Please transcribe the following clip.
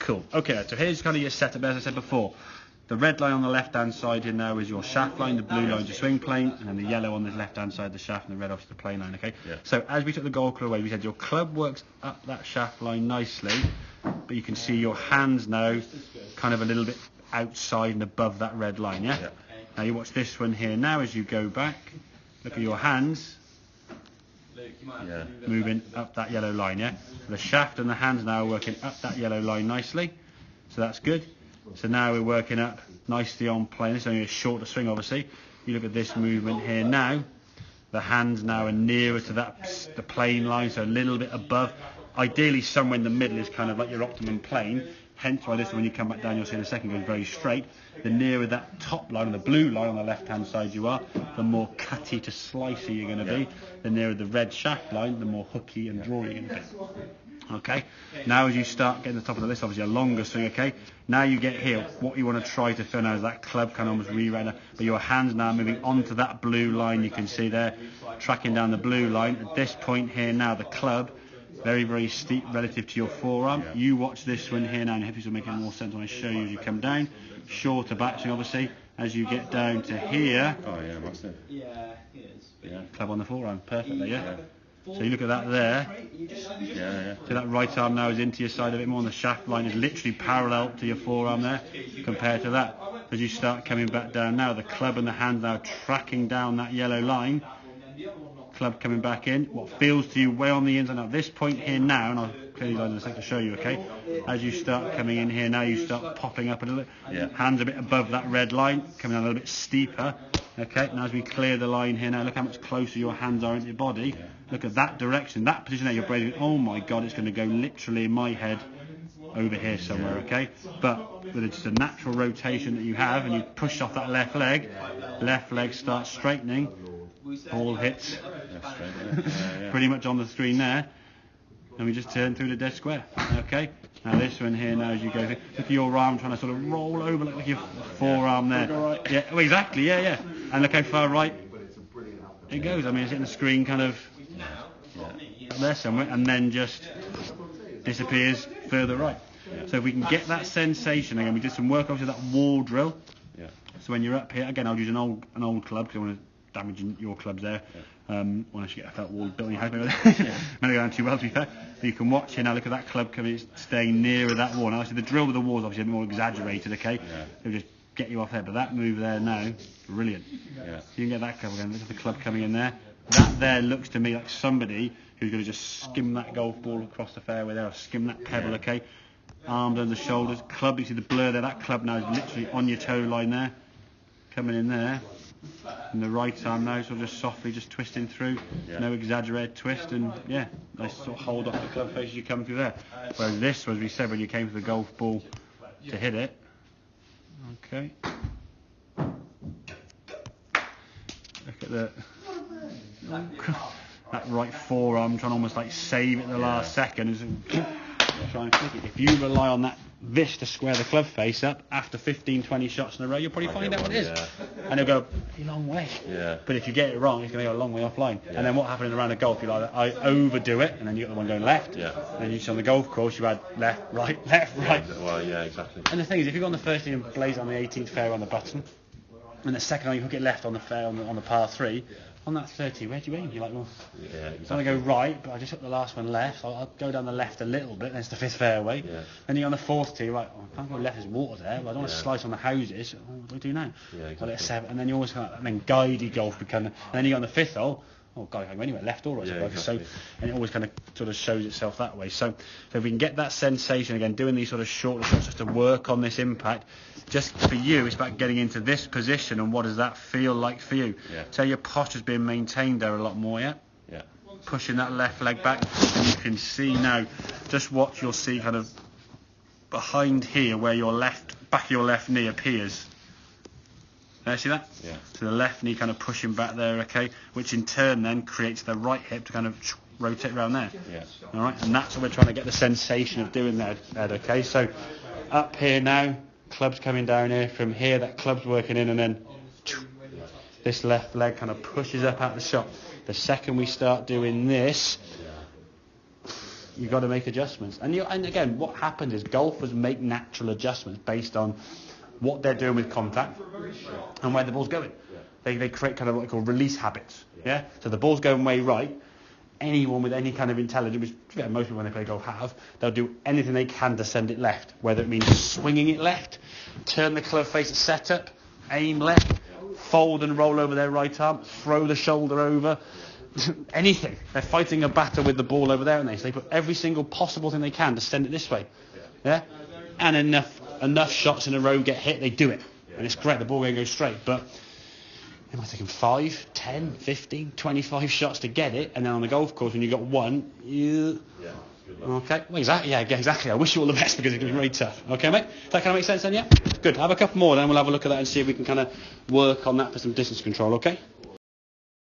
Cool. Okay, so here's kind of your setup, as I said before. The red line on the left-hand side here now is your shaft line, the blue line is your swing plane, and then the yellow on the left-hand side, the shaft, and the red off the plane line, okay? Yeah. So as we took the golf club away, we said your club works up that shaft line nicely, but you can see your hands now kind of a little bit outside and above that red line, yeah? Now you watch this one here now as you go back. Look at your hands moving up that yellow line, yeah? The shaft and the hands now are working up that yellow line nicely, so that's good. So now we're working up nicely on plane. It's only a shorter swing, obviously. You look at this movement here now. The hands now are nearer to the plane line, so a little bit above. Ideally, somewhere in the middle is kind of like your optimum plane. Hence why this, when you come back down, you'll see in a second, goes very straight. The nearer that top line, or the blue line on the left-hand side you are, the more cutty to slicey you're going to be. The nearer the red shaft line, the more hooky and drawy you're going to be. Okay, now as you start getting the top of the list, obviously a longer swing, okay? Now you get here, what you want to try to feel now is that club kind of almost re-render, but your hands now moving onto that blue line, you can see there, tracking down the blue line. At this point here now, the club, very, very steep relative to your forearm. You watch this one here now, and your hips will make more sense when I show you as you come down. Shorter backswing, obviously, as you get down to here. Oh yeah, that's it. Yeah, club on the forearm, perfectly, yeah? So you look at that there. So that right arm now is into your side a bit more, and the shaft line is literally parallel to your forearm there compared to that. As you start coming back down now, the club and the hand now tracking down that yellow line. Club coming back in. What feels to you way on the inside. Now at this point here now, and I'll clear these lines in a second to show you, okay? As you start coming in here now, you start popping up a little bit. Hands a bit above that red line, coming down a little bit steeper. Okay, now as we clear the line here now, look how much closer your hands are into your body. Look at that direction, that position there, you're breathing. Oh my God, it's going to go literally in my head over here somewhere, okay? But with just a natural rotation that you have, and you push off that left leg starts straightening, all hits pretty much on the screen there, and we just turn through the dead square, okay? Now this one here, now as you go, look at your arm trying to sort of roll over, like your forearm there. Yeah, well, exactly, yeah. And look how far right it goes. I mean, it's hitting the screen kind of up there somewhere, and then just disappears further right. So if we can get that sensation again, we did some work obviously that wall drill. So when you're up here, again, I'll use an old club because I want to damage your clubs there. Want to actually get a felt wall built in your house, maybe. Maybe going too well, to be fair. But you can watch here now. Look at that club coming, staying nearer that wall. Now, so the drill with the walls obviously a bit more exaggerated, okay? It'll just get you off there. But that move there now, brilliant. So you can get that club again. Look at the club coming in there. That there looks to me like somebody who's going to just skim that golf ball across the fairway there, or skim that pebble, okay? Arms under the shoulders. Club, you see the blur there. That club now is literally on your toe line there, coming in there. And the right arm now sort of just softly just twisting through, no exaggerated twist, and nice sort of hold off the club face as you come through there. Whereas this, as we said, when you came to the golf ball to hit it, okay. Look at that right forearm trying to almost like save it the last second. Try and flick it. If you rely on this to square the club face up after 15-20 shots in a row, you'll probably find out what it is, and it'll go a long way. But if you get it wrong, it's going to go a long way offline. And then what happens in a round of golf, you I overdo it, and then you got the one going left. And then you see on the golf course, you had left, right. Well, exactly. And the thing is, if you go on the first tee and blaze on the 18th fairway on the button, and the second time you hook it left on the fair on the par 3. On that 30, where do you aim? You're like, well, I want to go right, but I just took the last one left. So I'll go down the left a little bit, then it's the 5th fairway. Then you're on the 4th tee, right, I can't go left, there's water there, but I don't want to slice on the houses. What do I do now? I'll let it 7, and then you always kind of, and then guidey golf become, and then you go on the 5th hole, oh God, I can go anywhere, left or right, So, and it always kind of sort of shows itself that way. So if we can get that sensation again, doing these sort of shorter shots just to work on this impact, just for you, it's about getting into this position, and what does that feel like for you? So your posture's being maintained there a lot more, pushing that left leg back, and you can see now, just watch, you'll see kind of behind here where your back of your left knee appears. See that? So the left knee kind of pushing back there, okay, which in turn then creates the right hip to kind of rotate around there. All right, and that's what we're trying to get the sensation of doing there, Ed, okay? So up here now, club's coming down here. From here, that club's working in, and then this left leg kind of pushes up out the shot. The second we start doing this, You've got to make adjustments. And again, what happens is golfers make natural adjustments based on what they're doing with contact and where the ball's going. They create kind of what they call release habits. Yeah. So the ball's going way right. Anyone with any kind of intelligence, which most people when they play golf have, they'll do anything they can to send it left. Whether it means swinging it left, turn the club face at setup, aim left, fold and roll over their right arm, throw the shoulder over, anything. They're fighting a battle with the ball over there, and they put every single possible thing they can to send it this way. Yeah, and enough shots in a row get hit, they do it, and it's great. The ball going goes straight, but it might take them 5, 10, 15, 25 shots to get it, and then on the golf course, when you got one, okay, well, exactly, yeah, exactly. I wish you all the best because it's going to be really tough. Okay, mate? Does that kind of make sense then, yeah? Good. Have a couple more, then we'll have a look at that and see if we can kind of work on that for some distance control, okay?